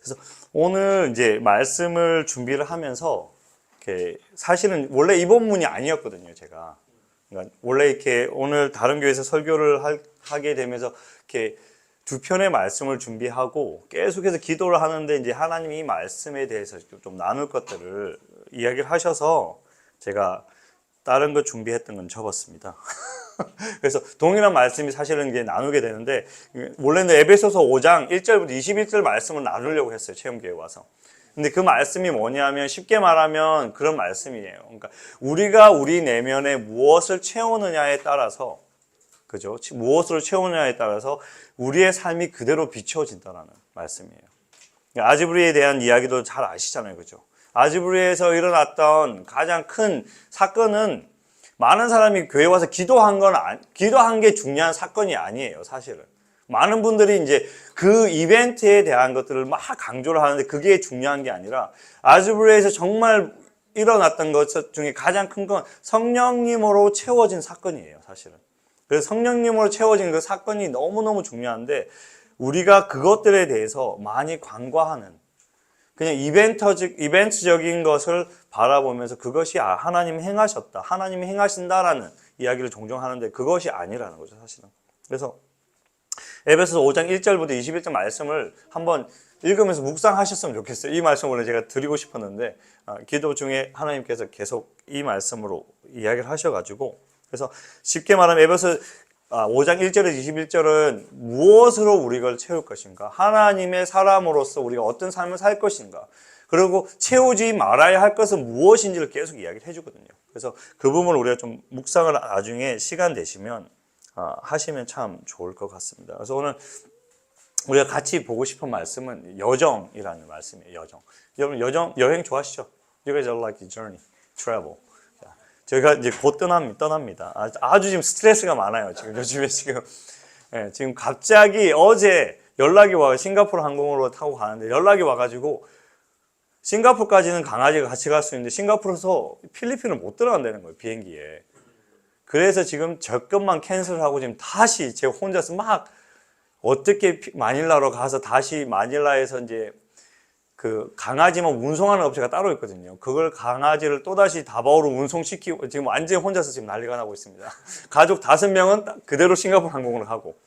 그래서 오늘 이제 말씀을 준비를 하면서 이렇게 사실은 원래 이 본문이 아니었거든요, 제가. 그러니까 원래 이렇게 오늘 다른 교회에서 설교를 하게 되면서 이렇게 두 편의 말씀을 준비하고 계속해서 기도를 하는데 이제 하나님이 이 말씀에 대해서 좀 나눌 것들을 이야기를 하셔서 제가 다른 거 준비했던 건 접었습니다. 그래서 동일한 말씀이 사실은 이제 나누게 되는데 원래는 에베소서 5장 1절부터 21절 말씀을 나누려고 했어요. 체험교회 와서. 근데 그 말씀이 뭐냐면 쉽게 말하면 그런 말씀이에요. 그러니까 우리가 우리 내면에 무엇을 채우느냐에 따라서 그죠? 무엇으로 채우느냐에 따라서 우리의 삶이 그대로 비춰진다는 말씀이에요. 아지브리에 대한 이야기도 잘 아시잖아요. 그죠? 아지브리에서 일어났던 가장 큰 사건은 많은 사람이 교회 와서 기도한 게 중요한 사건이 아니에요, 사실은. 많은 분들이 이제 그 이벤트에 대한 것들을 막 강조를 하는데 그게 중요한 게 아니라 아즈브리에서 정말 일어났던 것 중에 가장 큰 건 성령님으로 채워진 사건이에요, 사실은. 그래서 성령님으로 채워진 그 사건이 너무너무 중요한데 우리가 그것들에 대해서 많이 간과하는 그냥 이벤트적인 것을 바라보면서 그것이 하나님이 행하셨다, 하나님이 행하신다라는 이야기를 종종 하는데 그것이 아니라는 거죠, 사실은. 그래서 에베소서 5장 1절부터 21절 말씀을 한번 읽으면서 묵상하셨으면 좋겠어요. 이 말씀 원래 제가 드리고 싶었는데 기도 중에 하나님께서 계속 이 말씀으로 이야기를 하셔가지고 그래서 쉽게 말하면 에베소 5장 1절에서 21절은 무엇으로 우리가 채울 것인가? 하나님의 사람으로서 우리가 어떤 삶을 살 것인가? 그리고 채우지 말아야 할 것은 무엇인지를 계속 이야기를 해주거든요. 그래서 그 부분을 우리가 좀 묵상을 나중에 시간 되시면 하시면 참 좋을 것 같습니다. 그래서 오늘 우리가 같이 보고 싶은 말씀은 여정이라는 말씀이에요. 여정. 여행 좋아하시죠? You guys are like the journey, travel. 저희가 이제 곧 떠납니다. 아주 지금 스트레스가 많아요. 지금 요즘에 지금 갑자기 어제 연락이 와요. 싱가포르 항공으로 타고 가는데 연락이 와가지고 싱가포르까지는 강아지가 같이 갈 수 있는데 싱가포르에서 필리핀을 못 들어간다는 거예요. 비행기에. 그래서 지금 적금만 캔슬하고 지금 다시 제가 혼자서 막 어떻게 마닐라로 가서 다시 마닐라에서 이제 그 강아지만 운송하는 업체가 따로 있거든요. 그걸 강아지를 또다시 다바오로 운송시키고 지금 완전히 혼자서 지금 난리가 나고 있습니다. 가족 5명은 그대로 싱가포르 항공을 하고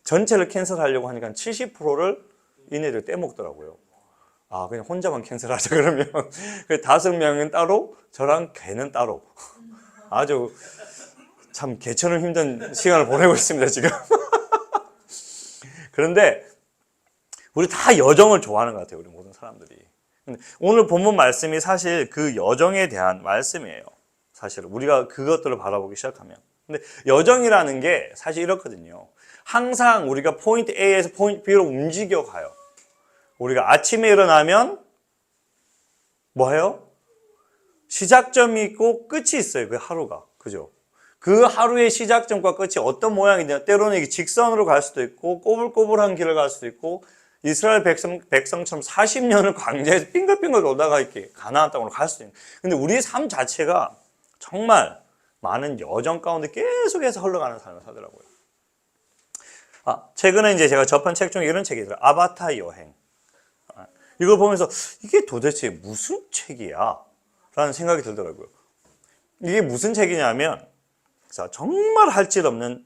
전체를 캔슬하려고 하니까 70%를 이네들 떼먹더라고요. 그냥 혼자만 캔슬하자 그러면 5명은 따로 저랑 개는 따로 아주 참 개처럼 힘든 시간을 보내고 있습니다, 지금. 그런데 우리 다 여정을 좋아하는 것 같아요, 우리 모든 사람들이. 근데 오늘 본문 말씀이 사실 그 여정에 대한 말씀이에요. 사실 우리가 그것들을 바라보기 시작하면. 근데 여정이라는 게 사실 이렇거든요. 항상 우리가 포인트 A에서 포인트 B로 움직여 가요. 우리가 아침에 일어나면 뭐 해요? 시작점이 있고 끝이 있어요, 그 하루가. 그죠? 그 하루의 시작점과 끝이 어떤 모양이냐, 때로는 이게 직선으로 갈 수도 있고 꼬불꼬불한 길을 갈 수도 있고 이스라엘 백성처럼 40년을 광야에서 빙글빙글 돌다가 이렇게 가나안 땅으로 갈 수도 있는. 근데 우리의 삶 자체가 정말 많은 여정 가운데 계속해서 흘러가는 삶을 살더라고요. 최근에 이제 제가 접한 책 중에 이런 책이 있더라고요. 아바타 여행. 이걸 보면서 이게 도대체 무슨 책이야? 라는 생각이 들더라고요. 이게 무슨 책이냐면 정말 할 질 없는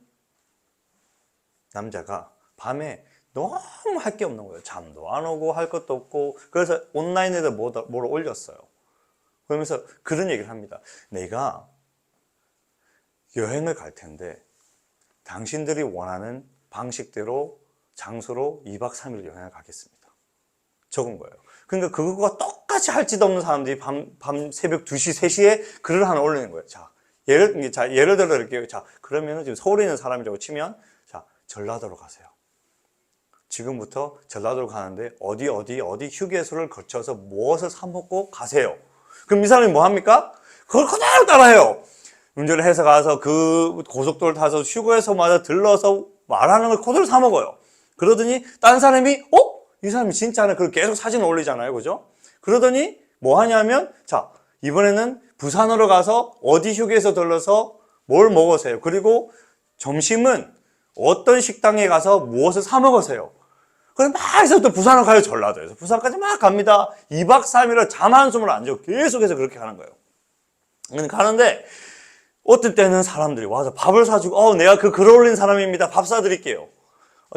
남자가 밤에 너무 할 게 없는 거예요. 잠도 안 오고 할 것도 없고 그래서 온라인에다 뭘 올렸어요. 그러면서 그런 얘기를 합니다. 내가 여행을 갈 텐데 당신들이 원하는 방식대로 장소로 2박 3일 여행을 가겠습니다. 적은 거예요. 그러니까 그거가 똑같이 할 짓 없는 사람들이 밤 새벽 2시, 3시에 글을 하나 올리는 거예요. 예를 들어 이렇게 그러면은 지금 서울에 있는 사람이라고 치면 전라도로 가세요. 지금부터 전라도로 가는데 어디 휴게소를 거쳐서 무엇을 사 먹고 가세요. 그럼 이 사람이 뭐 합니까? 그걸 그대로 따라해요. 운전을 해서 가서 그 고속도로를 타서 휴게소마다 들러서 말하는 걸 그대로 사 먹어요. 그러더니 다른 사람이 이 사람이 진짜네. 그걸 계속 사진 올리잖아요. 그죠? 그러더니 뭐 하냐면 이번에는 부산으로 가서 어디 휴게소 들러서 뭘 먹으세요. 그리고 점심은 어떤 식당에 가서 무엇을 사 먹으세요. 그럼 막 해서 또 부산을 가요, 전라도에서. 부산까지 막 갑니다. 2박 3일을 잠 한숨을 안 자고 계속해서 그렇게 가는 거예요. 가는데, 어떤 때는 사람들이 와서 밥을 사주고, 내가 그 글 올린 사람입니다. 밥 사드릴게요.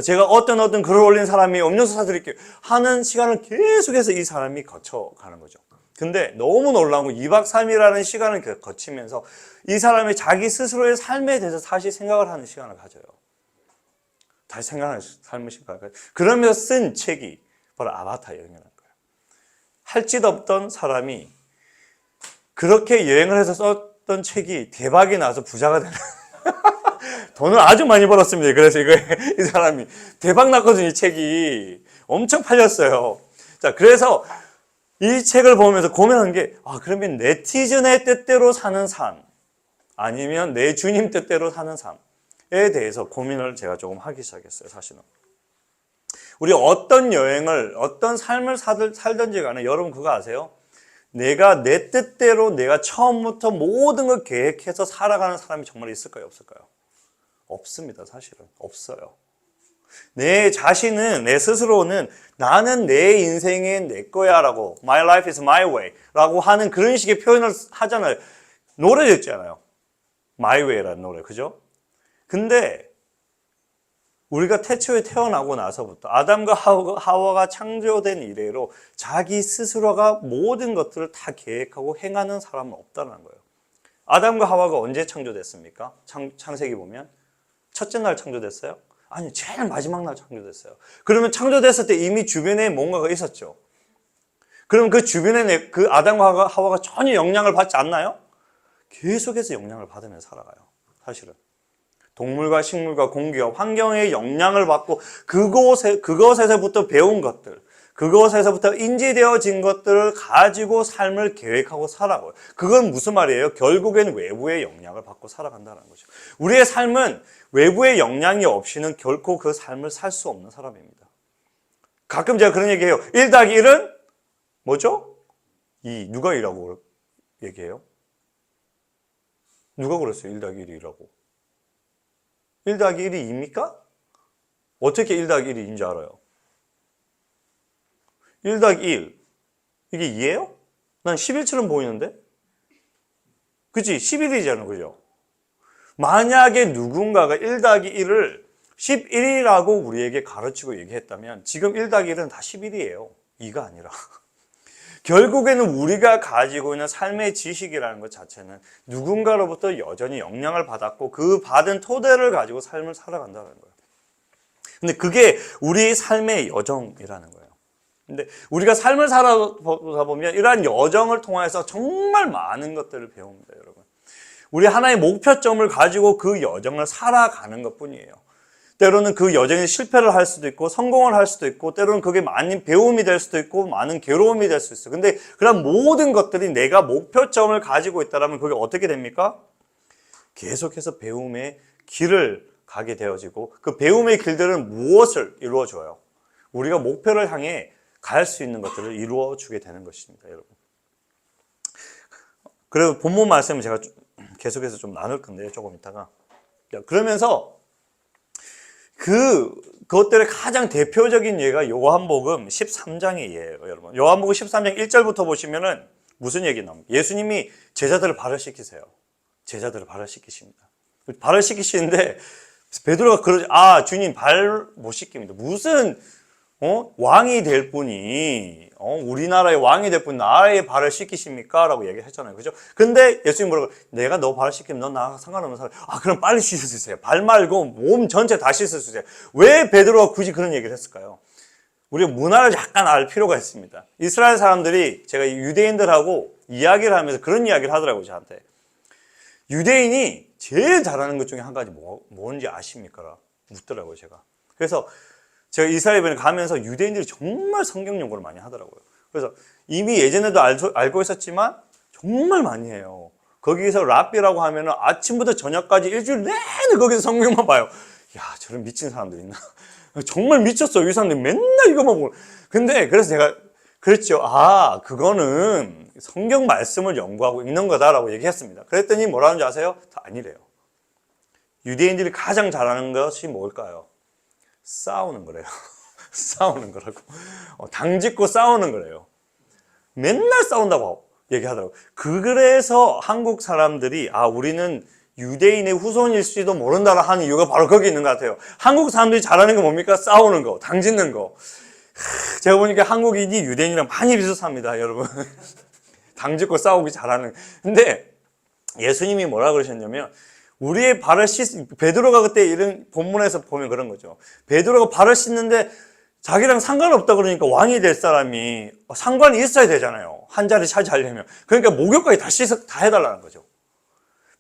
제가 어떤 글을 올린 사람이 음료수 사드릴게요. 하는 시간을 계속해서 이 사람이 거쳐가는 거죠. 근데 너무 놀라운 건 2박 3일이라는 시간을 거치면서 이 사람이 자기 스스로의 삶에 대해서 다시 생각을 하는 시간을 가져요. 다시 생각하는 삶의 시간을 가져요. 그러면서 쓴 책이 바로 아바타 여행이라는 거예요. 할 짓 없던 사람이 그렇게 여행을 해서 썼던 책이 대박이 나서 부자가 되는 돈을 아주 많이 벌었습니다. 그래서 이 사람이 대박 났거든요. 이 책이 엄청 팔렸어요. 자, 그래서 이 책을 보면서 고민한 게, 그러면 네티즌의 뜻대로 사는 삶, 아니면 내 주님 뜻대로 사는 삶에 대해서 고민을 제가 조금 하기 시작했어요, 사실은. 우리 어떤 여행을, 어떤 삶을 살든지 간에 여러분 그거 아세요? 내가 내 뜻대로 내가 처음부터 모든 걸 계획해서 살아가는 사람이 정말 있을까요, 없을까요? 없습니다, 사실은. 없어요. 내 자신은, 내 스스로는 나는 내 인생이 내 거야 라고, My life is my way 라고 하는 그런 식의 표현을 하잖아요. 노래도 있잖아요. My way라는 노래, 그죠? 근데 우리가 태초에 태어나고 나서부터 아담과 하와가 창조된 이래로 자기 스스로가 모든 것들을 다 계획하고 행하는 사람은 없다는 거예요. 아담과 하와가 언제 창조됐습니까? 창세기 보면 첫째 날 창조됐어요? 아니, 제일 마지막 날 창조됐어요. 그러면 창조됐을 때 이미 주변에 뭔가가 있었죠. 그럼 그 주변에 그 아담과 하와가 전혀 영향을 받지 않나요? 계속해서 영향을 받으면서 살아가요. 사실은. 동물과 식물과 공기와 환경의 영향을 받고 그것에서부터 배운 것들, 그것에서부터 인지되어진 것들을 가지고 삶을 계획하고 살아가요. 그건 무슨 말이에요? 결국엔 외부의 영향을 받고 살아간다는 거죠. 우리의 삶은 외부의 영향이 없이는 결코 그 삶을 살 수 없는 사람입니다. 가끔 제가 그런 얘기해요. 1 더하기 1은 뭐죠? 2. 누가 2라고 얘기해요? 누가 그랬어요? 1 더하기 1이 2라고. 1 더하기 1이 2입니까? 어떻게 1 더하기 1이 2인지 알아요? 1 더하기 1. 이게 2예요? 난 11처럼 보이는데? 그치? 11이잖아. 그죠? 만약에 누군가가 1 더하기 1을 11이라고 우리에게 가르치고 얘기했다면 지금 1 더하기 1은 다 11이에요. 2가 아니라. 결국에는 우리가 가지고 있는 삶의 지식이라는 것 자체는 누군가로부터 여전히 영향을 받았고 그 받은 토대를 가지고 삶을 살아간다는 거예요. 근데 그게 우리 삶의 여정이라는 거예요. 근데 우리가 삶을 살아보다 보면 이러한 여정을 통해서 정말 많은 것들을 배웁니다, 여러분. 우리 하나의 목표점을 가지고 그 여정을 살아가는 것 뿐이에요. 때로는 그 여정에 실패를 할 수도 있고 성공을 할 수도 있고 때로는 그게 많은 배움이 될 수도 있고 많은 괴로움이 될 수 있어요. 근데 그런 모든 것들이 내가 목표점을 가지고 있다면 그게 어떻게 됩니까? 계속해서 배움의 길을 가게 되어지고 그 배움의 길들은 무엇을 이루어줘요? 우리가 목표를 향해 갈 수 있는 것들을 이루어주게 되는 것입니다, 여러분. 그래서 본문 말씀을 제가 계속해서 좀 나눌 건데요, 조금 있다가. 그러면서 그것들의 가장 대표적인 예가 요한복음 13장의 예예요, 여러분. 요한복음 13장 1절부터 보시면은 무슨 얘기 나옵니까? 예수님이 제자들을 발을 씻기세요. 제자들을 발을 씻기십니다. 발을 씻기시는데 베드로가 그러지, 주님 발 못 씻깁니다. 무슨 왕이 될 분이 우리나라의 왕이 될 분이 나의 발을 씻기십니까? 라고 얘기했잖아요. 그죠? 근데 예수님 뭐라고? 내가 너 발을 씻기면 넌 나랑 상관없는 사람. 그럼 빨리 씻어주세요. 발 말고 몸 전체 다 씻어주세요. 왜 베드로가 굳이 그런 얘기를 했을까요? 우리가 문화를 약간 알 필요가 있습니다. 이스라엘 사람들이 제가 유대인들하고 이야기를 하면서 그런 이야기를 하더라고요, 저한테. 유대인이 제일 잘하는 것 중에 한 가지 뭔지 아십니까? 묻더라고요, 제가. 그래서 제가 이스라엘에 가면서 유대인들이 정말 성경 연구를 많이 하더라고요. 그래서 이미 예전에도 알고 있었지만 정말 많이 해요. 거기서 랍비라고 하면은 아침부터 저녁까지 일주일 내내 거기서 성경만 봐요. 야, 저런 미친 사람들 있나? 정말 미쳤어요. 이 사람들 맨날 이거만 보고. 근데 그래서 제가 그랬죠. 그거는 성경 말씀을 연구하고 읽는 거다라고 얘기했습니다. 그랬더니 뭐라는지 아세요? 아니래요. 유대인들이 가장 잘하는 것이 뭘까요? 싸우는 거래요. 싸우는 거라고. 당짓고 싸우는 거래요. 맨날 싸운다고 얘기하더라고요. 그래서 한국 사람들이 우리는 유대인의 후손일지도 모른다 하는 이유가 바로 거기 있는 것 같아요. 한국 사람들이 잘하는 게 뭡니까? 싸우는 거, 당짓는 거. 제가 보니까 한국인이 유대인이랑 많이 비슷합니다, 여러분. 당짓고 싸우기 잘하는. 근데 예수님이 뭐라 그러셨냐면, 우리의 발을 베드로가 그때 이런 본문에서 보면 그런 거죠. 베드로가 발을 씻는데 자기랑 상관없다 그러니까 왕이 될 사람이 상관이 있어야 되잖아요. 한 자리 차지하려면. 그러니까 목욕까지 다 해달라는 거죠.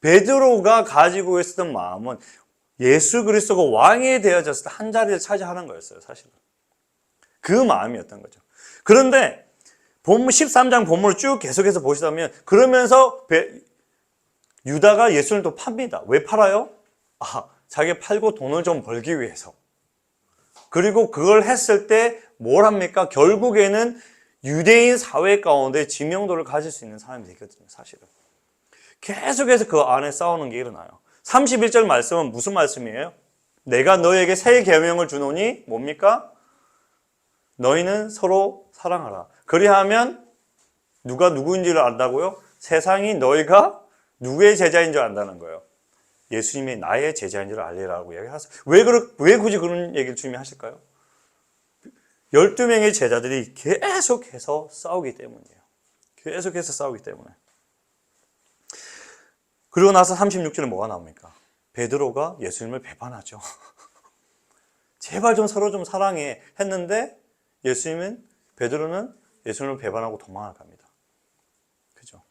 베드로가 가지고 있었던 마음은 예수 그리스도가 왕이 되어졌을 때 한 자리를 차지하는 거였어요, 사실은. 그 마음이었던 거죠. 그런데 본문 13장 본문을 쭉 계속해서 보시다면 그러면서 유다가 예수를 또 팝니다. 왜 팔아요? 자기 팔고 돈을 좀 벌기 위해서. 그리고 그걸 했을 때 뭘 합니까? 결국에는 유대인 사회 가운데 지명도를 가질 수 있는 사람이 되거든요, 사실은. 계속해서 그 안에 싸우는 게 일어나요. 31절 말씀은 무슨 말씀이에요? 내가 너에게 새 계명을 주노니 뭡니까? 너희는 서로 사랑하라. 그리하면 누가 누구인지를 안다고요? 세상이 너희가 누구의 제자인 줄 안다는 거예요. 예수님이 나의 제자인 줄 알리라고 이야기하세요. 왜 굳이 그런 얘기를 주님이 하실까요? 12명의 제자들이 계속해서 싸우기 때문이에요. 계속해서 싸우기 때문에. 그리고 나서 36절에 뭐가 나옵니까? 베드로가 예수님을 배반하죠. 제발 좀 서로 좀 사랑해 했는데 베드로는 예수님을 배반하고 도망을 갑니다. 그죠?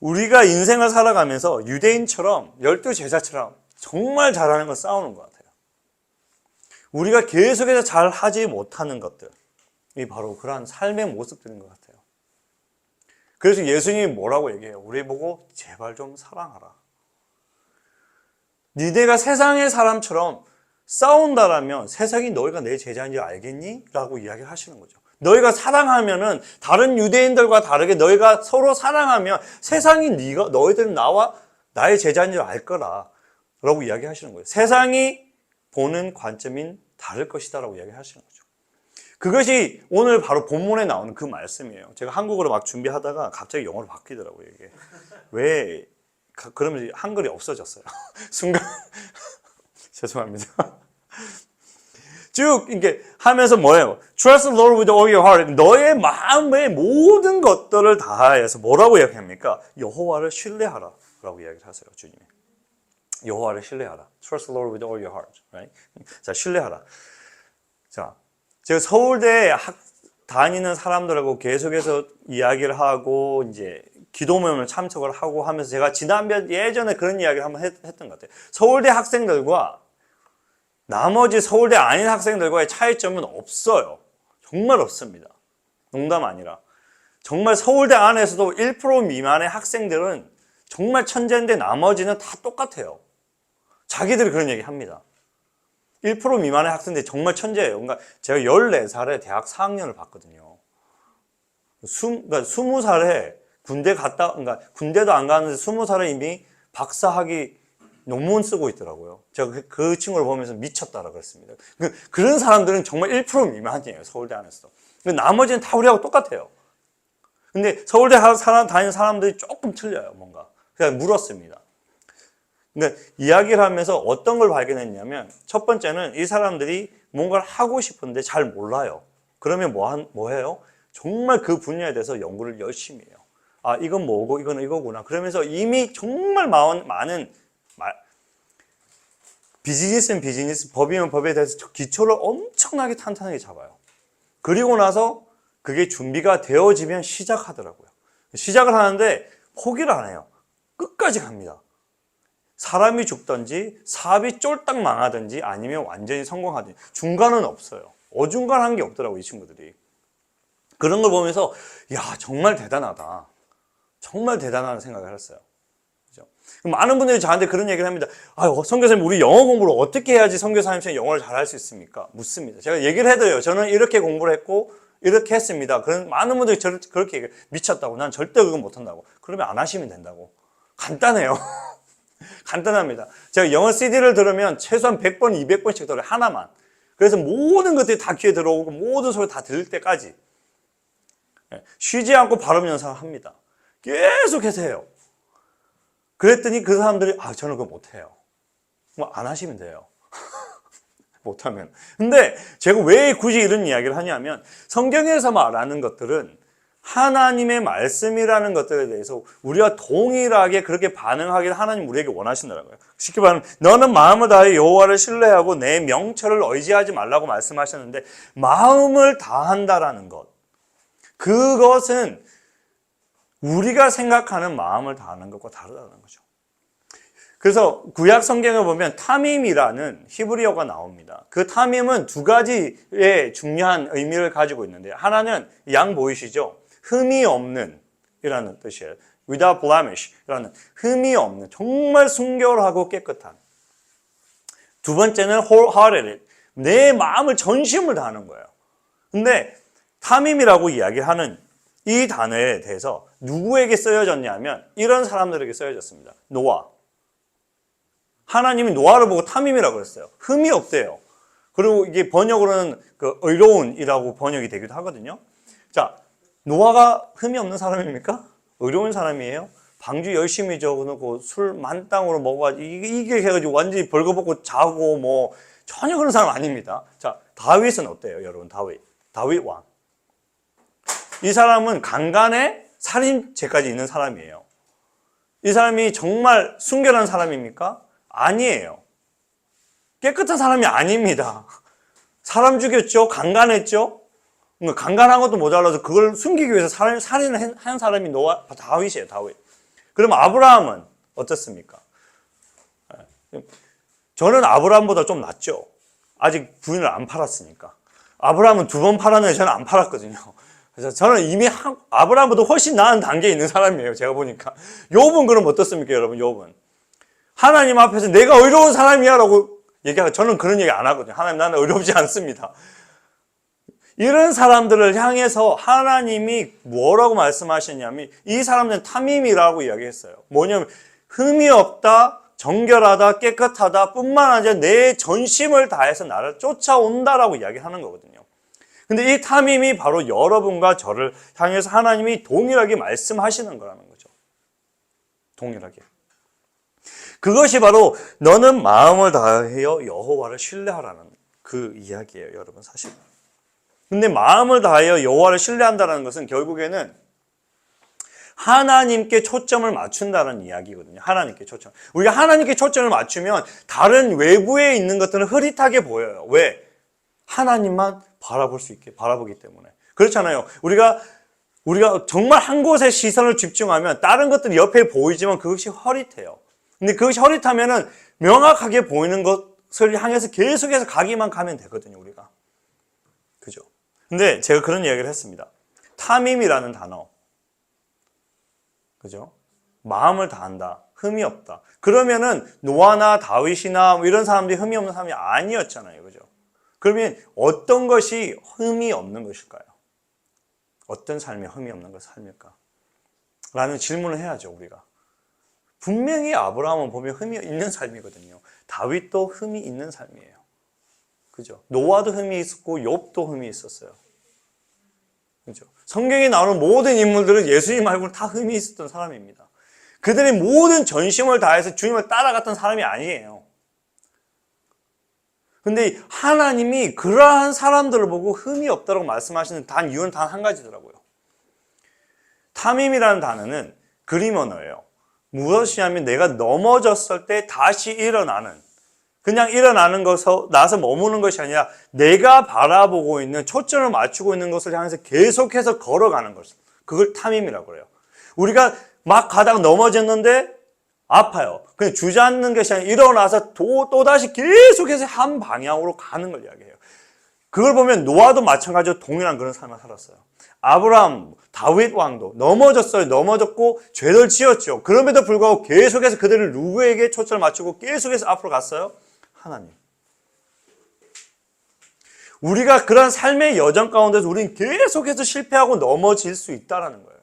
우리가 인생을 살아가면서 유대인처럼 12제자처럼 정말 잘하는 건 싸우는 것 같아요. 우리가 계속해서 잘 하지 못하는 것들이 바로 그러한 삶의 모습들인 것 같아요. 그래서 예수님이 뭐라고 얘기해요? 우리 보고 제발 좀 사랑하라. 니네가 세상의 사람처럼 싸운다라면 세상이 너희가 내 제자인지 알겠니? 라고 이야기를 하시는 거죠. 너희가 사랑하면은 다른 유대인들과 다르게 너희가 서로 사랑하면 세상이 너희들은 나의 제자인 줄 알 거라 라고 이야기하시는 거예요. 세상이 보는 관점인 다를 것이다 라고 이야기하시는 거죠. 그것이 오늘 바로 본문에 나오는 그 말씀이에요. 제가 한국어로 막 준비하다가 갑자기 영어로 바뀌더라고요, 이게. 왜? 그러면 한글이 없어졌어요. 순간. 죄송합니다. 쭉 이렇게 하면서 뭐예요? Trust the Lord with all your heart. 너의 마음의 모든 것들을 다하여서 뭐라고 이야기합니까? 여호와를 신뢰하라 라고 이야기를 하세요, 주님이. 여호와를 신뢰하라. Trust the Lord with all your heart. Right? 자, 신뢰하라. 자, 제가 서울대 다니는 사람들하고 계속해서 이야기를 하고 이제 기도 모임을 참석을 하고 하면서 제가 예전에 그런 이야기를 한번 했던 것 같아요. 서울대 학생들과 나머지 서울대 아닌 학생들과의 차이점은 없어요. 정말 없습니다. 농담 아니라. 정말 서울대 안에서도 1% 미만의 학생들은 정말 천재인데 나머지는 다 똑같아요. 자기들이 그런 얘기 합니다. 1% 미만의 학생들이 정말 천재예요. 그러니까 제가 14살에 대학 4학년을 봤거든요. 그러니까 20살에 그러니까 군대도 안 가는데 20살에 이미 박사학위 논문 쓰고 있더라고요. 제가 그 친구를 보면서 미쳤다라고 그랬습니다. 그런 사람들은 정말 1% 미만이에요, 서울대 안에서도. 나머지는 다 우리하고 똑같아요. 근데 서울대 다니는 사람들이 조금 틀려요, 뭔가. 그래서 물었습니다. 그러니까 이야기를 하면서 어떤 걸 발견했냐면, 첫 번째는 이 사람들이 뭔가를 하고 싶은데 잘 몰라요. 그러면 뭐 해요? 정말 그 분야에 대해서 연구를 열심히 해요. 이건 뭐고, 이건 이거구나. 그러면서 이미 정말 많은 비즈니스는 비즈니스, 법이면 법에 대해서 기초를 엄청나게 탄탄하게 잡아요. 그리고 나서 그게 준비가 되어지면 시작하더라고요. 시작을 하는데 포기를 안 해요. 끝까지 갑니다. 사람이 죽든지 사업이 쫄딱 망하든지 아니면 완전히 성공하든지 중간은 없어요. 어중간한 게 없더라고요, 이 친구들이. 그런 걸 보면서 정말 대단하다. 정말 대단하다는 생각을 했어요. 많은 분들이 저한테 그런 얘기를 합니다. 선교사님, 우리 영어 공부를 어떻게 해야지 선교사님 시험 영어를 잘할 수 있습니까? 묻습니다. 제가 얘기를 해드려요. 저는 이렇게 공부를 했고 이렇게 했습니다. 그런 많은 분들이 저를 그렇게 얘기해요. 미쳤다고. 난 절대 그건 못한다고. 그러면 안 하시면 된다고. 간단해요. 간단합니다. 제가 영어 CD를 들으면 최소한 100번, 200번씩 들어요. 하나만. 그래서 모든 것들이 다 귀에 들어오고 모든 소리 다 들릴 때까지 쉬지 않고 발음 연상을 합니다. 계속해서 해요. 그랬더니 그 사람들이 저는 그거 못해요. 뭐 안 하시면 돼요. 못하면. 근데 제가 왜 굳이 이런 이야기를 하냐면 성경에서 말하는 것들은 하나님의 말씀이라는 것들에 대해서 우리가 동일하게 그렇게 반응하기를 하나님 우리에게 원하신다는 거예요. 쉽게 말하면 너는 마음을 다해 여호와를 신뢰하고 내 명철을 의지하지 말라고 말씀하셨는데 마음을 다한다라는 것, 그것은 우리가 생각하는 마음을 다하는 것과 다르다는 거죠. 그래서 구약 성경을 보면 타밈이라는 히브리어가 나옵니다. 그 타밈은 두 가지의 중요한 의미를 가지고 있는데, 하나는 양 보이시죠? 흠이 없는 이라는 뜻이에요. without blemish 이라는 흠이 없는, 정말 순결하고 깨끗한. 두 번째는 wholehearted, 내 마음을 전심을 다하는 거예요. 근데 타밈이라고 이야기하는 이 단어에 대해서 누구에게 쓰여졌냐면 이런 사람들에게 쓰여졌습니다. 노아. 하나님이 노아를 보고 타밈이라고 그랬어요. 흠이 없대요. 그리고 이게 번역으로는 그 의로운이라고 번역이 되기도 하거든요. 자, 노아가 흠이 없는 사람입니까? 의로운 사람이에요? 방주 열심히 적어놓고 술 만땅으로 먹어가지고 이게 해가지고 완전히 벌거벗고 자고 뭐 전혀 그런 사람 아닙니다. 자, 다윗은 어때요, 여러분? 다윗 왕. 이 사람은 강간에 살인죄까지 있는 사람이에요. 이 사람이 정말 순결한 사람입니까? 아니에요. 깨끗한 사람이 아닙니다. 사람 죽였죠? 강간했죠? 강간한 것도 모자라서 그걸 숨기기 위해서 살인을 한 사람이 다윗이에요, 다윗. 그럼 아브라함은 어떻습니까? 저는 아브라함보다 좀 낫죠. 아직 부인을 안 팔았으니까. 아브라함은 2번 팔았는데 저는 안 팔았거든요. 그래서 저는 이미 아브라함보다 훨씬 나은 단계에 있는 사람이에요, 제가 보니까. 욥은 그럼 어떻습니까, 여러분? 욥은 하나님 앞에서 내가 의로운 사람이야 라고 얘기하고, 저는 그런 얘기 안 하거든요. 하나님, 나는 의롭지 않습니다. 이런 사람들을 향해서 하나님이 뭐라고 말씀하셨냐면 이 사람들은 타밈이라고 이야기했어요. 뭐냐면 흠이 없다, 정결하다, 깨끗하다 뿐만 아니라 내 전심을 다해서 나를 쫓아온다라고 이야기하는 거거든요. 근데 이 타밈이 바로 여러분과 저를 향해서 하나님이 동일하게 말씀하시는 거라는 거죠. 동일하게. 그것이 바로 너는 마음을 다하여 여호와를 신뢰하라는 그 이야기예요, 여러분, 사실. 근데 마음을 다하여 여호와를 신뢰한다는 것은 결국에는 하나님께 초점을 맞춘다는 이야기거든요. 하나님께 초점. 우리가 하나님께 초점을 맞추면 다른 외부에 있는 것들은 흐릿하게 보여요. 왜? 하나님만 바라볼 수 있게 바라보기 때문에. 그렇잖아요. 우리가 정말 한 곳에 시선을 집중하면 다른 것들이 옆에 보이지만 그것이 흐릿해요. 근데 그것이 흐릿하면은 명확하게 보이는 것을 향해서 계속해서 가기만 가면 되거든요, 우리가. 그죠? 근데 제가 그런 이야기를 했습니다. 타밈이라는 단어. 그죠? 마음을 다한다. 흠이 없다. 그러면은 노아나 다윗이나 뭐 이런 사람들이 흠이 없는 사람이 아니었잖아요. 그죠? 그러면 어떤 것이 흠이 없는 것일까요? 어떤 삶이 흠이 없는 것 삶일까? 라는 질문을 해야죠, 우리가. 분명히 아브라함은 보면 흠이 있는 삶이거든요. 다윗도 흠이 있는 삶이에요. 그죠? 노아도 흠이 있었고 욥도 흠이 있었어요. 그죠? 성경에 나오는 모든 인물들은 예수님 말고는 다 흠이 있었던 사람입니다. 그들이 모든 전심을 다해서 주님을 따라갔던 사람이 아니에요. 근데 하나님이 그러한 사람들을 보고 흠이 없다고 말씀하시는 이유는 단 한 가지더라고요. 타밈이라는 단어는 그림 언어예요. 무엇이냐면 내가 넘어졌을 때 다시 일어나는, 그냥 일어나는 것에서 나서 머무는 것이 아니라 내가 바라보고 있는, 초점을 맞추고 있는 것을 향해서 계속해서 걸어가는 것. 그걸 타밈이라고 그래요. 우리가 막 가다가 넘어졌는데 아파요. 그냥 주저앉는 것이 아니라 일어나서 또다시 계속해서 한 방향으로 가는 걸 이야기해요. 그걸 보면 노아도 마찬가지로 동일한 그런 삶을 살았어요. 아브라함, 다윗 왕도 넘어졌어요. 넘어졌고 죄를 지었죠. 그럼에도 불구하고 계속해서 그들을 누구에게 초점을 맞추고 계속해서 앞으로 갔어요? 하나님. 우리가 그런 삶의 여정 가운데서 우리는 계속해서 실패하고 넘어질 수 있다는 거예요.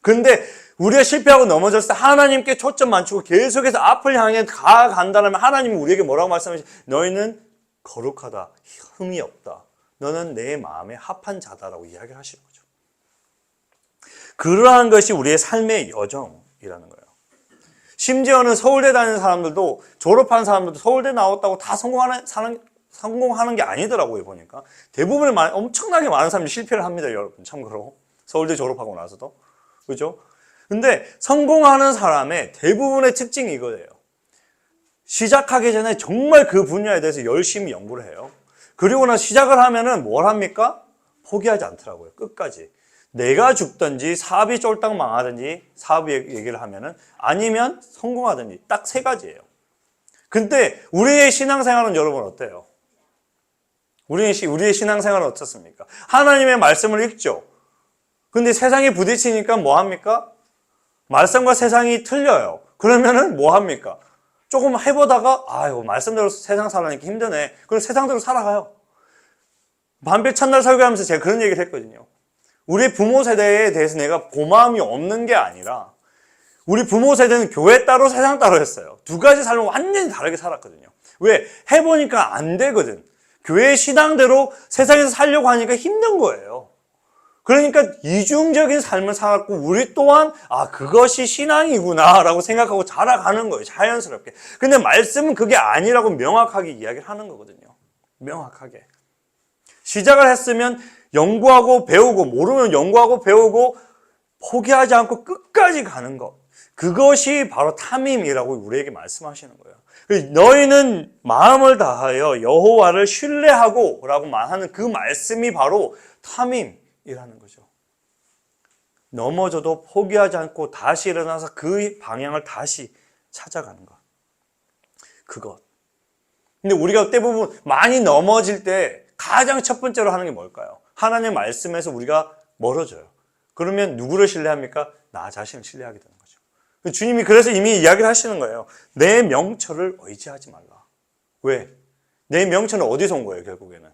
그런데 우리가 실패하고 넘어졌을 때 하나님께 초점 맞추고 계속해서 앞을 향해 간다면 하나님이 우리에게 뭐라고 말씀하시죠? 너희는 거룩하다, 흠이 없다. 너는 내 마음에 합한 자다라고 이야기를 하시는 거죠. 그러한 것이 우리의 삶의 여정이라는 거예요. 심지어는 서울대 다니는 사람들도, 졸업한 사람들도 서울대 나왔다고 다 성공하는 게 아니더라고요, 보니까. 대부분의 엄청나게 많은 사람들이 실패를 합니다, 여러분. 참고로. 서울대 졸업하고 나서도. 그죠? 근데 성공하는 사람의 대부분의 특징이 이거예요. 시작하기 전에 정말 그 분야에 대해서 열심히 연구를 해요. 그리고 나서 시작을 하면은 뭘 합니까? 포기하지 않더라고요, 끝까지. 내가 죽든지 사업이 쫄딱 망하든지 사업 얘기를 하면은 아니면 성공하든지 딱 세 가지예요. 근데 우리의 신앙생활은 여러분 어때요? 우리의 신앙생활은 어떻습니까? 하나님의 말씀을 읽죠. 근데 세상에 부딪히니까 뭐 합니까? 말씀과 세상이 틀려요. 그러면은 뭐 합니까? 조금 해보다가 아유 말씀대로 세상 살아니까 힘드네. 그럼 세상대로 살아가요. 반필 첫날 설교하면서 제가 그런 얘기를 했거든요. 우리 부모 세대에 대해서 내가 고마움이 없는 게 아니라 우리 부모 세대는 교회 따로 세상 따로 했어요. 두 가지 삶을 완전히 다르게 살았거든요. 왜? 해보니까 안 되거든. 교회 신앙대로 세상에서 살려고 하니까 힘든 거예요. 그러니까 이중적인 삶을 살았고 우리 또한 그것이 신앙이구나 라고 생각하고 자라가는 거예요. 자연스럽게. 근데 말씀은 그게 아니라고 명확하게 이야기를 하는 거거든요. 명확하게. 시작을 했으면 연구하고 배우고 모르면 연구하고 배우고 포기하지 않고 끝까지 가는 것. 그것이 바로 탐임이라고 우리에게 말씀하시는 거예요. 너희는 마음을 다하여 여호와를 신뢰하고 라고 말하는 그 말씀이 바로 탐임이라는 거죠. 넘어져도 포기하지 않고 다시 일어나서 그 방향을 다시 찾아가는 것. 그것. 근데 우리가 대부분 많이 넘어질 때 가장 첫 번째로 하는 게 뭘까요? 하나님의 말씀에서 우리가 멀어져요. 그러면 누구를 신뢰합니까? 나 자신을 신뢰하게 되는 거죠. 주님이 그래서 이미 이야기를 하시는 거예요. 내 명철을 의지하지 말라. 왜? 내 명철은 어디서 온 거예요, 결국에는?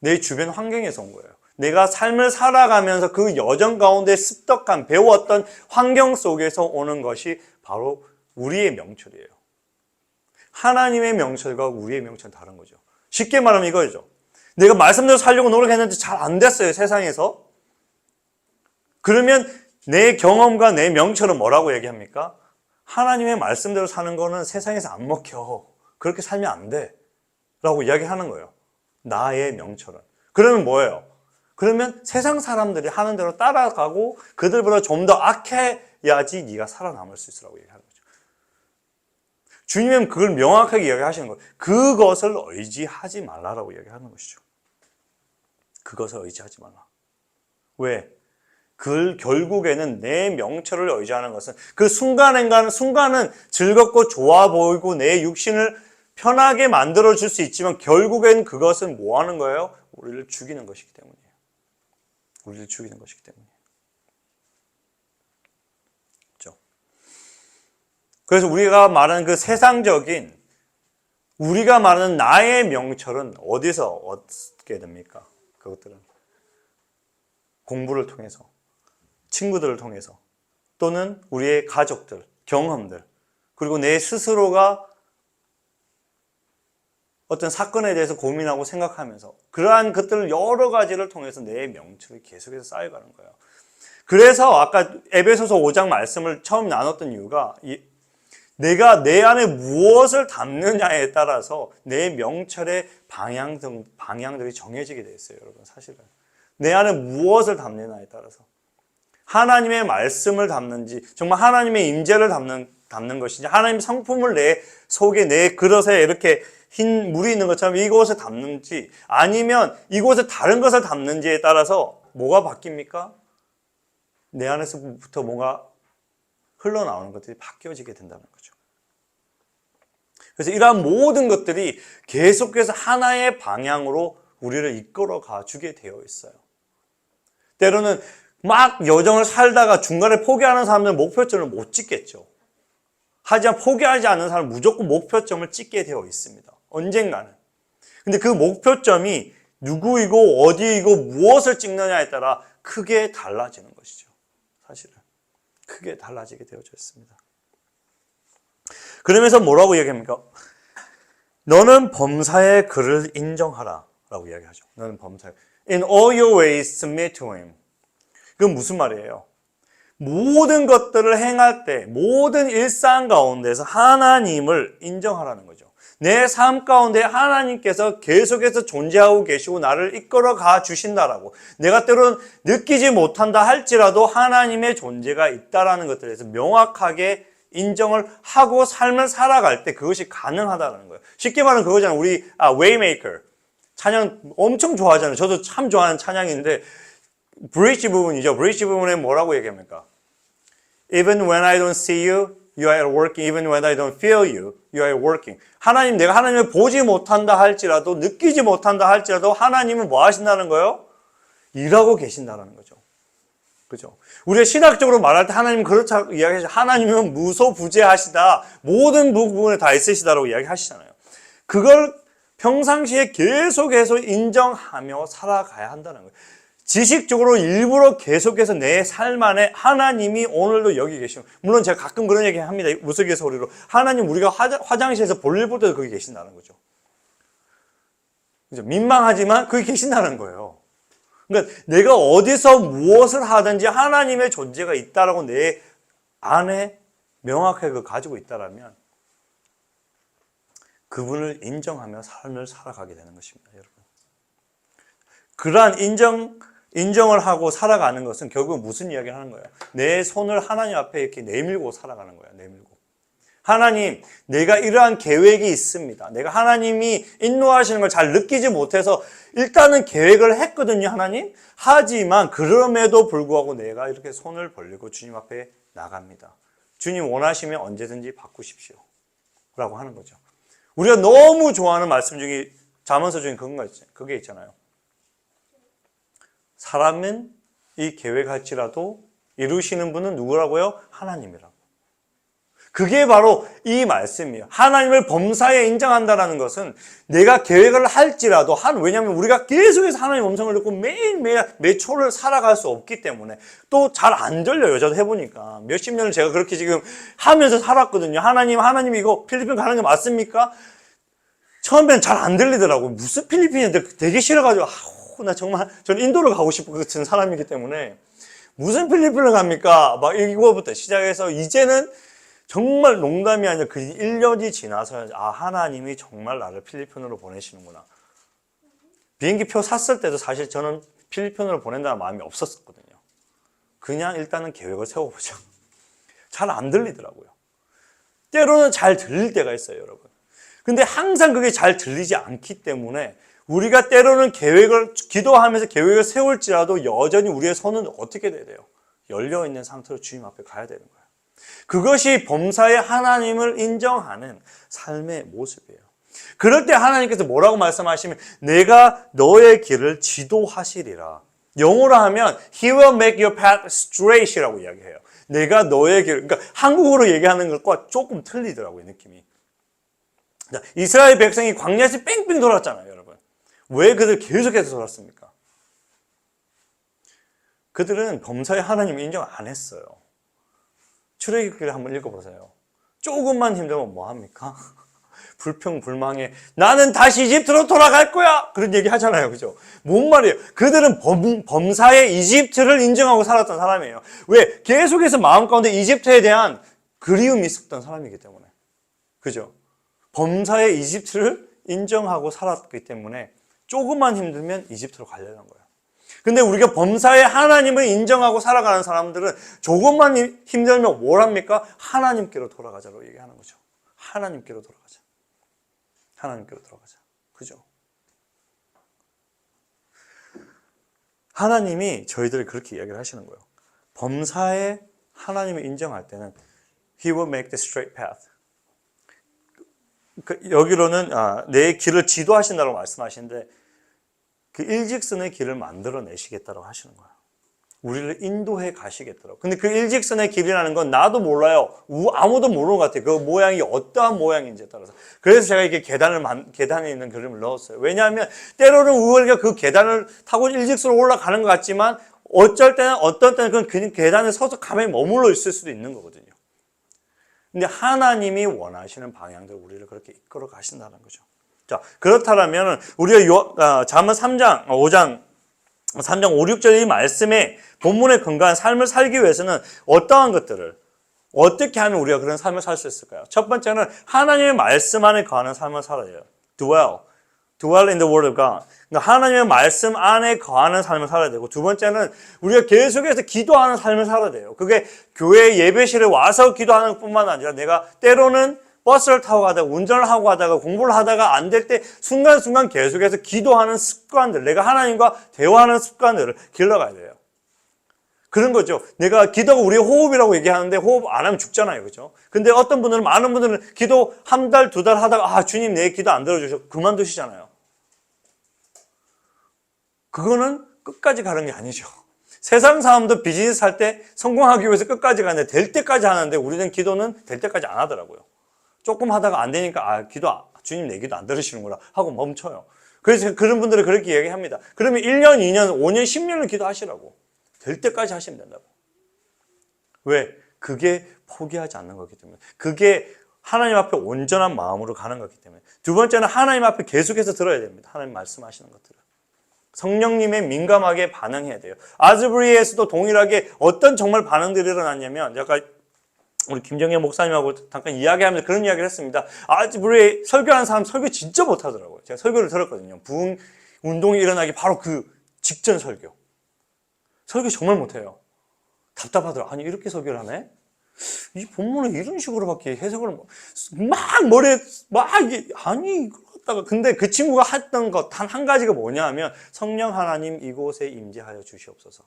내 주변 환경에서 온 거예요. 내가 삶을 살아가면서 그 여정 가운데 습득한, 배웠던 환경 속에서 오는 것이 바로 우리의 명철이에요. 하나님의 명철과 우리의 명철은 다른 거죠. 쉽게 말하면 이거죠. 내가 말씀대로 살려고 노력했는데 잘 안 됐어요, 세상에서. 그러면 내 경험과 내 명철은 뭐라고 얘기합니까? 하나님의 말씀대로 사는 거는 세상에서 안 먹혀. 그렇게 살면 안 돼. 라고 이야기하는 거예요. 나의 명철은. 그러면 뭐예요? 그러면 세상 사람들이 하는 대로 따라가고 그들보다 좀 더 악해야지 네가 살아남을 수 있으라고 얘기하는 거죠. 주님은 그걸 명확하게 이야기하시는 거예요. 그것을 의지하지 말라라고 이야기하는 것이죠. 그것을 의지하지 말라. 왜? 결국에는 내 명철을 의지하는 것은 그 순간은 즐겁고 좋아 보이고 내 육신을 편하게 만들어줄 수 있지만 결국엔 그것은 뭐 하는 거예요? 우리를 죽이는 것이기 때문이에요. 우리를 죽이는 것이기 때문이에요. 그렇죠? 그래서 우리가 말하는 그 세상적인 우리가 말하는 나의 명철은 어디서 얻게 됩니까? 그것들은 공부를 통해서 친구들을 통해서 또는 우리의 가족들, 경험들 그리고 내 스스로가 어떤 사건에 대해서 고민하고 생각하면서 그러한 것들을 여러 가지를 통해서 내 명철이 계속해서 쌓여가는 거예요. 그래서 아까 에베소서 5장 말씀을 처음 나눴던 이유가 내가 내 안에 무엇을 담느냐에 따라서 내 명철의 방향들이 정해지게 돼 있어요. 여러분 사실은 내 안에 무엇을 담느냐에 따라서 하나님의 말씀을 담는지 정말 하나님의 임재를 담는 것인지 하나님의 성품을 내 속에 내 그릇에 이렇게 흰 물이 있는 것처럼 이곳에 담는지 아니면 이곳에 다른 것을 담는지에 따라서 뭐가 바뀝니까? 내 안에서부터 뭔가 흘러나오는 것들이 바뀌어지게 된다는 거죠. 그래서 이러한 모든 것들이 계속해서 하나의 방향으로 우리를 이끌어가 주게 되어 있어요. 때로는 막 여정을 살다가 중간에 포기하는 사람들은 목표점을 못 찍겠죠. 하지만 포기하지 않는 사람은 무조건 목표점을 찍게 되어 있습니다. 언젠가는. 근데 그 목표점이 누구이고 어디이고 무엇을 찍느냐에 따라 크게 달라지는 것이죠. 사실은. 크게 달라지게 되어져 있습니다. 그러면서 뭐라고 얘기합니까? 너는 범사의 그를 인정하라 라고 이야기하죠. 너는 범사의 In all your ways submit to him. 그건 무슨 말이에요? 모든 것들을 행할 때 모든 일상 가운데서 하나님을 인정하라는 거죠. 내 삶 가운데 하나님께서 계속해서 존재하고 계시고 나를 이끌어 가 주신다라고, 내가 때로는 느끼지 못한다 할지라도 하나님의 존재가 있다라는 것들에 대해서 명확하게 인정을 하고 삶을 살아갈 때 그것이 가능하다는 거예요. 쉽게 말하면 그거잖아요. 우리 Waymaker 찬양 엄청 좋아하잖아요. 저도 참 좋아하는 찬양인데 브릿지 부분이죠. 브릿지 부분에 뭐라고 얘기합니까? Even when I don't see you, you are working. Even when I don't feel you, you are working. 하나님, 내가 하나님을 보지 못한다 할지라도, 느끼지 못한다 할지라도 하나님은 뭐 하신다는 거예요? 일하고 계신다는 거죠. 그죠? 우리가 신학적으로 말할 때 하나님 그렇다고 이야기하시죠. 하나님은 무소부재하시다. 모든 부분에 다 있으시다라고 이야기하시잖아요. 그걸 평상시에 계속해서 인정하며 살아가야 한다는 거예요. 지식적으로 일부러 계속해서 내 삶 안에 하나님이 오늘도 여기 계시고, 물론 제가 가끔 그런 얘기 합니다. 우스갯소리로. 하나님 우리가 화장실에서 볼일 볼 때도 거기 계신다는 거죠. 그죠? 민망하지만 거기 계신다는 거예요. 그러니까 내가 어디서 무엇을 하든지 하나님의 존재가 있다라고 내 안에 명확하게 가지고 있다라면 그분을 인정하며 삶을 살아가게 되는 것입니다, 여러분. 그러한 인정을 하고 살아가는 것은 결국 무슨 이야기를 하는 거예요? 내 손을 하나님 앞에 이렇게 내밀고 살아가는 거예요. 내밀고. 하나님, 내가 이러한 계획이 있습니다. 내가 하나님이 인도하시는 걸 잘 느끼지 못해서 일단은 계획을 했거든요, 하나님. 하지만 그럼에도 불구하고 내가 이렇게 손을 벌리고 주님 앞에 나갑니다. 주님 원하시면 언제든지 바꾸십시오. 라고 하는 거죠. 우리가 너무 좋아하는 말씀 중에 잠언서 중에 그게 있잖아요. 사람은 이 계획할지라도 이루시는 분은 누구라고요? 하나님이라고. 그게 바로 이 말씀이에요. 하나님을 범사에 인정한다는 것은 내가 계획을 할지라도 왜냐하면 우리가 계속해서 하나님의 음성을 듣고 매일매일 매 초를 살아갈 수 없기 때문에 또 잘 안 들려요. 저도 해보니까 몇십 년을 제가 그렇게 지금 하면서 살았거든요. 하나님 이거 필리핀 가는 게 맞습니까? 처음에는 잘 안 들리더라고요. 무슨 필리핀인데 되게 싫어가지고 저는 인도를 가고 싶은 같은 사람이기 때문에 무슨 필리핀을 갑니까? 막 이거부터 시작해서 이제는 정말 농담이 아니라 그 1년이 지나서 하나님이 정말 나를 필리핀으로 보내시는구나. 비행기 표 샀을 때도 사실 저는 필리핀으로 보낸다는 마음이 없었거든요. 그냥 일단은 계획을 세워보자. 잘 안 들리더라고요. 때로는 잘 들릴 때가 있어요, 여러분. 근데 항상 그게 잘 들리지 않기 때문에 우리가 때로는 기도하면서 계획을 세울지라도 여전히 우리의 손은 어떻게 돼야 돼요? 열려있는 상태로 주님 앞에 가야 되는 거예요. 그것이 범사의 하나님을 인정하는 삶의 모습이에요. 그럴 때 하나님께서 뭐라고 말씀하시면 내가 너의 길을 지도하시리라. 영어로 하면 He will make your path straight이라고 이야기해요. 내가 너의 길, 그러니까 한국어로 얘기하는 것과 조금 틀리더라고요, 느낌이. 이스라엘 백성이 광야에서 뺑뺑 돌았잖아요, 여러분. 왜 그들 계속해서 돌았습니까? 그들은 범사의 하나님을 인정 안 했어요. 출애굽기를 한번 읽어보세요. 조금만 힘들면 뭐합니까? 불평불망에 나는 다시 이집트로 돌아갈 거야! 그런 얘기 하잖아요. 그죠? 뭔 말이에요? 그들은 범사의 이집트를 인정하고 살았던 사람이에요. 왜? 계속해서 마음 가운데 이집트에 대한 그리움이 있었던 사람이기 때문에. 그죠? 범사의 이집트를 인정하고 살았기 때문에 조금만 힘들면 이집트로 가려는 거예요. 근데 우리가 범사의 하나님을 인정하고 살아가는 사람들은 조금만 힘들면 뭘 합니까? 하나님께로 돌아가자로 얘기하는 거죠. 하나님께로 돌아가자. 하나님께로 돌아가자. 그죠? 하나님이 저희들을 그렇게 이야기를 하시는 거예요. 범사의 하나님을 인정할 때는 He will make the straight path. 여기로는 내 길을 지도하신다고 말씀하시는데 그 일직선의 길을 만들어내시겠다고 하시는 거예요. 우리를 인도해 가시겠더라고요. 근데 그 일직선의 길이라는 건 나도 몰라요. 아무도 모르는 것 같아요. 그 모양이 어떠한 모양인지에 따라서. 그래서 제가 이렇게 계단에 있는 그림을 넣었어요. 왜냐하면 때로는 우리가 그 계단을 타고 일직선으로 올라가는 것 같지만 어떤 때는 그냥 계단에 서서 가만히 머물러 있을 수도 있는 거거든요. 근데 하나님이 원하시는 방향대로 우리를 그렇게 이끌어 가신다는 거죠. 자, 그렇다면 우리가 잠언 3장, 5장, 3장 5, 6절 이 말씀에 본문의 건강한 삶을 살기 위해서는 어떠한 것들을 어떻게 하면 우리가 그런 삶을 살 수 있을까요? 첫 번째는 하나님의 말씀 안에 거하는 삶을 살아야 돼요. Dwell in the word of God. 그러니까 하나님의 말씀 안에 거하는 삶을 살아야 되고, 두 번째는 우리가 계속해서 기도하는 삶을 살아야 돼요. 그게 교회 예배실에 와서 기도하는 뿐만 아니라 내가 때로는 버스를 타고 가다가 운전을 하고 가다가 공부를 하다가 안 될 때 순간순간 계속해서 기도하는 습관들, 내가 하나님과 대화하는 습관들을 길러가야 돼요. 그런 거죠. 내가 기도가 우리의 호흡이라고 얘기하는데 호흡 안 하면 죽잖아요. 그죠? 근데 어떤 분들은, 많은 분들은 기도 한 달, 두 달 하다가 주님 내 기도 안 들어주셔. 그만두시잖아요. 그거는 끝까지 가는 게 아니죠. 세상 사람도 비즈니스 할 때 성공하기 위해서 끝까지 가는데 될 때까지 하는데 우리는 기도는 될 때까지 안 하더라고요. 조금 하다가 안 되니까 주님 내 기도 안 들으시는구나 하고 멈춰요. 그래서 그런 분들은 그렇게 얘기합니다. 그러면 1년, 2년, 5년, 10년을 기도하시라고. 될 때까지 하시면 된다고. 왜? 그게 포기하지 않는 거기 때문에. 그게 하나님 앞에 온전한 마음으로 가는 거기 때문에. 두 번째는 하나님 앞에 계속해서 들어야 됩니다. 하나님 말씀하시는 것들을. 성령님의 민감하게 반응해야 돼요. 아즈브리에서도 동일하게 어떤 정말 반응들이 일어났냐면, 약간 우리 김정현 목사님하고 잠깐 이야기하면서 그런 이야기를 했습니다. 아즈브리에 설교하는 사람 설교 진짜 못하더라고요. 제가 설교를 들었거든요. 부흥 운동이 일어나기 바로 그 직전 설교. 설교 정말 못해요. 답답하더라. 아니 이렇게 설교를 하네? 이 본문을 이런 식으로밖에 해석을 막 머리에 아니 이걸 갖다가. 근데 그 친구가 했던 것 단 한 가지가 뭐냐 하면 성령 하나님 이곳에 임재하여 주시옵소서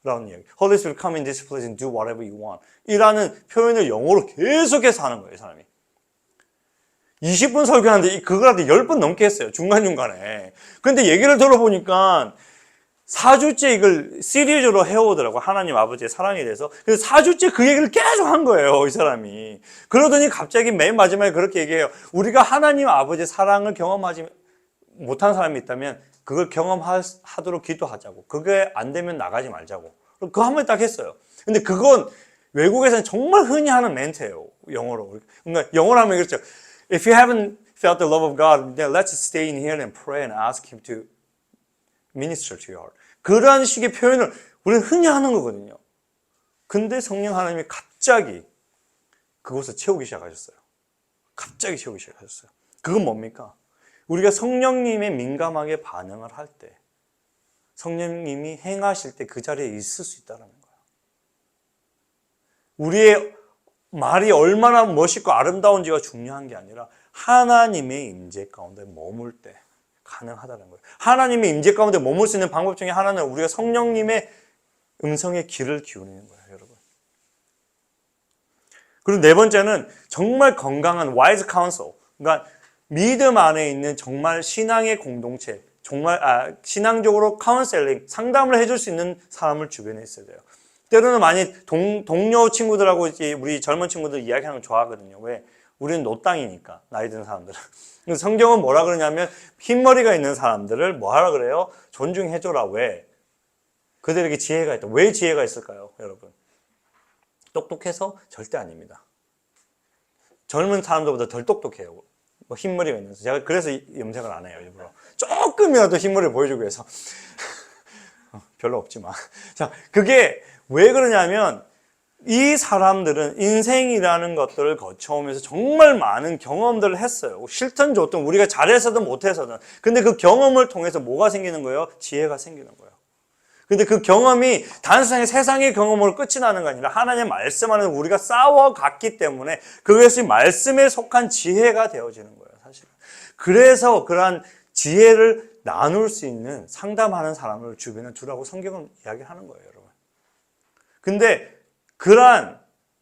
라는 이야기. Holy Spirit come in this place and do whatever you want 이라는 표현을 영어로 계속해서 하는 거예요. 사람이 20분 설교하는데 그걸 한테 10번 넘게 했어요. 중간중간에. 근데 얘기를 들어보니까 4주째 이걸 시리즈로 해오더라고. 하나님 아버지의 사랑에 대해서. 그래서 4주째 그 얘기를 계속 한 거예요. 이 사람이. 그러더니 갑자기 맨 마지막에 그렇게 얘기해요. 우리가 하나님 아버지의 사랑을 경험하지 못한 사람이 있다면 그걸 경험하도록 기도하자고. 그게 안 되면 나가지 말자고. 그거 한 번 딱 했어요. 근데 그건 외국에서는 정말 흔히 하는 멘트예요. 영어로. 그러니까 영어로 하면 그렇죠. If you haven't felt the love of God, then let's stay in here and pray and ask Him to minister to your heart. 그러한 식의 표현을 우리는 흔히 하는 거거든요. 근데 성령 하나님이 갑자기 그곳을 채우기 시작하셨어요. 갑자기 채우기 시작하셨어요. 그건 뭡니까? 우리가 성령님의 민감하게 반응을 할 때, 성령님이 행하실 때 그 자리에 있을 수 있다는 거예요. 우리의 말이 얼마나 멋있고 아름다운지가 중요한 게 아니라 하나님의 임재 가운데 머물 때 가능하다는 거예요. 하나님의 임재 가운데 머물 수 있는 방법 중에 하나는 우리가 성령님의 음성에 귀를 기울이는 거예요, 여러분. 그리고 네 번째는 정말 건강한 wise counsel. 그러니까 믿음 안에 있는 정말 신앙의 공동체, 정말 신앙적으로 카운셀링, 상담을 해줄 수 있는 사람을 주변에 있어야 돼요. 때로는 많이 동료 친구들하고 이제 우리 젊은 친구들 이야기하는 거 좋아하거든요. 왜? 우리는 노땅이니까, 나이 든 사람들은. 성경은 뭐라 그러냐면 흰머리가 있는 사람들을 뭐하라 그래요? 존중해줘라. 왜? 그들에게 지혜가 있다. 왜 지혜가 있을까요, 여러분? 똑똑해서? 절대 아닙니다. 젊은 사람들보다 덜 똑똑해요. 뭐 흰머리가 있는. 제가 그래서 염색을 안 해요, 일부러. 조금이라도 흰머리를 보여주기 위해서. 별로 없지만. 자, 그게 왜 그러냐면 이 사람들은 인생이라는 것들을 거쳐오면서 정말 많은 경험들을 했어요. 싫든 좋든 우리가 잘해서든 못해서든. 근데 그 경험을 통해서 뭐가 생기는 거예요? 지혜가 생기는 거예요. 근데 그 경험이 단순하게 세상의 경험으로 끝이 나는 게 아니라 하나님의 말씀 안에서 우리가 싸워갔기 때문에 그것이 말씀에 속한 지혜가 되어지는 거예요, 사실은. 그래서 그러한 지혜를 나눌 수 있는 상담하는 사람을 주변에 두라고 성경은 이야기하는 거예요, 여러분. 근데 그러한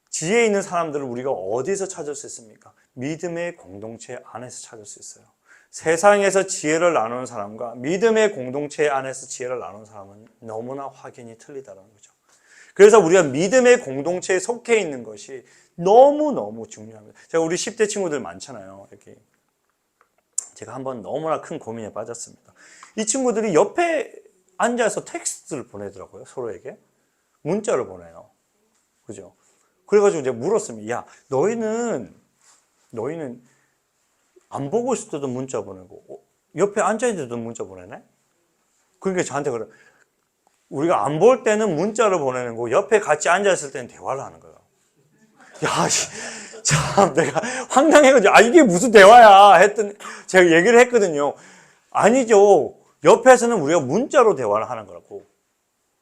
지혜 있는 사람들을 우리가 어디서 찾을 수 있습니까? 믿음의 공동체 안에서 찾을 수 있어요. 세상에서 지혜를 나누는 사람과 믿음의 공동체 안에서 지혜를 나누는 사람은 너무나 확연히 틀리다는 거죠. 그래서 우리가 믿음의 공동체에 속해 있는 것이 너무너무 중요합니다. 제가 우리 10대 친구들 많잖아요. 이렇게 제가 한번 너무나 큰 고민에 빠졌습니다. 이 친구들이 옆에 앉아서 텍스트를 보내더라고요. 서로에게. 문자를 보내요. 그죠? 그래가지고 제가 물었습니다. 야, 너희는 안 보고 있을 때도 문자 보내고 옆에 앉아있는데도 문자 보내네? 그러니까 저한테 그래. 우리가 안 볼 때는 문자를 보내는 거고 옆에 같이 앉아있을 때는 대화를 하는 거예요. 야, 참 내가 황당해가지고 이게 무슨 대화야 했더니 제가 얘기를 했거든요. 아니죠. 옆에서는 우리가 문자로 대화를 하는 거라고.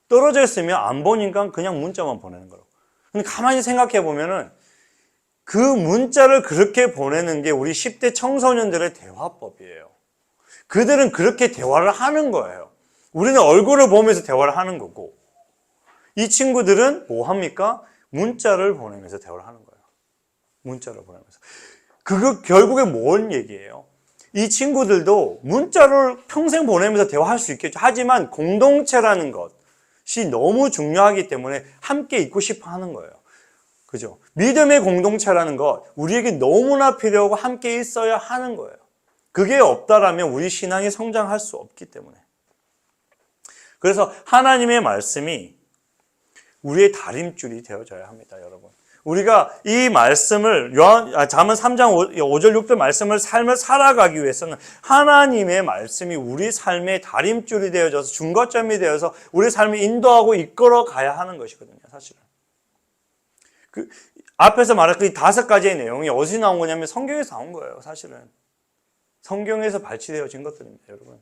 떨어져 있으면 안 보니까 그냥 문자만 보내는 거라고. 근데 가만히 생각해 보면은 그 문자를 그렇게 보내는 게 우리 10대 청소년들의 대화법이에요. 그들은 그렇게 대화를 하는 거예요. 우리는 얼굴을 보면서 대화를 하는 거고 이 친구들은 뭐 합니까? 문자를 보내면서 대화를 하는 거예요. 문자를 보내면서. 그거 결국에 뭔 얘기예요? 이 친구들도 문자를 평생 보내면서 대화할 수 있겠죠. 하지만 공동체라는 것이 너무 중요하기 때문에 함께 있고 싶어 하는 거예요. 그죠? 믿음의 공동체라는 것, 우리에게 너무나 필요하고 함께 있어야 하는 거예요. 그게 없다라면 우리 신앙이 성장할 수 없기 때문에. 그래서 하나님의 말씀이 우리의 다림줄이 되어져야 합니다, 여러분. 우리가 이 말씀을 잠언 3장 5절 6절 말씀을 삶을 살아가기 위해서는 하나님의 말씀이 우리 삶의 다림줄이 되어져서 중거점이 되어서 우리 삶을 인도하고 이끌어 가야 하는 것이거든요, 사실은. 그 앞에서 말한 그 5가지의 내용이 어디서 나온 거냐면 성경에서 나온 거예요, 사실은. 성경에서 발췌되어진 것들입니다, 여러분.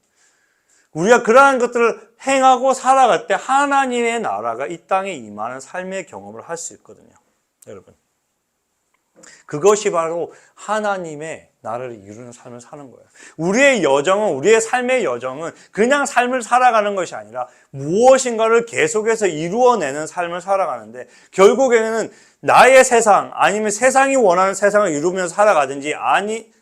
우리가 그러한 것들을 행하고 살아갈 때 하나님의 나라가 이 땅에 임하는 삶의 경험을 할 수 있거든요, 여러분. 그것이 바로 하나님의 나라를 이루는 삶을 사는 거예요. 우리의 삶의 여정은 그냥 삶을 살아가는 것이 아니라 무엇인가를 계속해서 이루어내는 삶을 살아가는데 결국에는 나의 세상 아니면 세상이 원하는 세상을 이루면서 살아가든지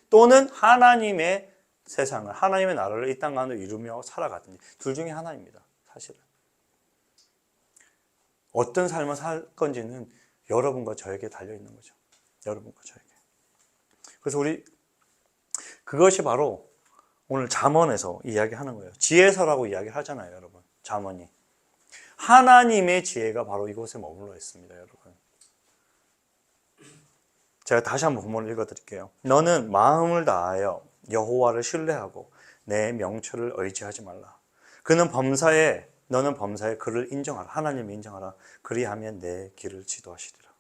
또는 하나님의 세상을, 하나님의 나라를 이 땅 가운데 이루며 살아가든지 둘 중에 하나입니다, 사실은. 어떤 삶을 살 건지는 여러분과 저에게 달려있는 거죠. 여러분과 저에게. 그래서 그것이 바로 오늘 잠언에서 이야기하는 거예요. 지혜서라고 이야기를 하잖아요, 여러분. 잠언이. 하나님의 지혜가 바로 이곳에 머물러 있습니다, 여러분. 제가 다시 한번 본문을 읽어드릴게요. 너는 마음을 다하여 여호와를 신뢰하고 내 명철을 의지하지 말라. 너는 범사에 그를 인정하라. 하나님을 인정하라. 그리하면 내 길을 지도하시리라.